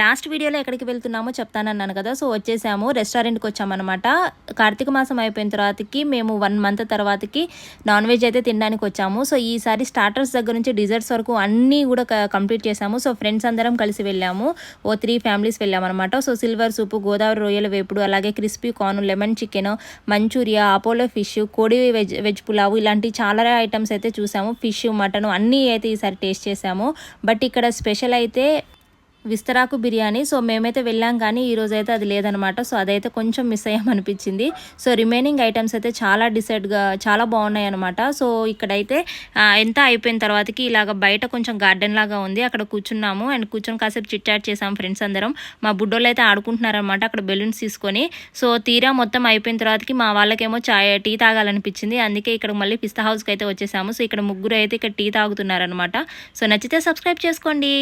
Last వీడియోలో ఎక్కడికి వెళ్తున్నామో చెప్తానన్నాను కదా. సో వచ్చేసాము, రెస్టారెంట్కి వచ్చామన్నమాట. కార్తీక మాసం అయిపోయిన తర్వాతకి మేము 1 మంత్ తర్వాతకి నాన్ వెజ్ అయితే తినడానికి వచ్చాము. సో ఈసారి స్టార్టర్స్ దగ్గర నుంచి డిజర్ట్స్ వరకు అన్నీ కూడా కంప్లీట్ చేసాము. సో ఫ్రెండ్స్ అందరం కలిసి వెళ్ళాము. 3 ఫ్యామిలీస్ వెళ్ళామన్నమాట. సో సిల్వర్ సూపు, గోదావరి రొయ్యల వేపుడు, అలాగే crispy corn, lemon chicken, Manchuria, Apollo fish, కోడి వెజ్ పులావు, ఇలాంటి చాలా ఐటమ్స్ అయితే చూసాము. ఫిష్, మటన్ అన్నీ అయితే ఈసారి టేస్ట్ చేసాము. బట్ ఇక్కడ స్పెషల్ అయితే విస్తరాకు బిర్యానీ. సో మేమైతే వెళ్ళాం కానీ ఈరోజు అయితే అది లేదనమాట. సో అదైతే కొంచెం మిస్ అయ్యామనిపించింది. సో రిమైనింగ్ ఐటమ్స్ అయితే చాలా బాగున్నాయి అనమాట. సో ఇక్కడైతే ఎంత అయిపోయిన తర్వాతకి ఇలాగ బయట కొంచెం గార్డెన్ లాగా ఉంది, అక్కడ కూర్చున్నాము. అండ్ కూర్చొని కాసేపు చిట్ చాట్ చేసాం ఫ్రెండ్స్ అందరం. మా బుడ్డోళ్ళు అయితే ఆడుకుంటున్నారనమాట అక్కడ బెలూన్స్ తీసుకొని. సో తీరా మొత్తం అయిపోయిన తర్వాతకి మా వాళ్ళకేమో టీ తాగాలనిపించింది. అందుకే ఇక్కడ మళ్ళీ పిస్తా హౌస్కి అయితే వచ్చేసాము. సో ఇక్కడ ముగ్గురు అయితే ఇక్కడ టీ తాగుతున్నారనమాట. సో నచ్చితే సబ్స్క్రైబ్ చేసుకోండి.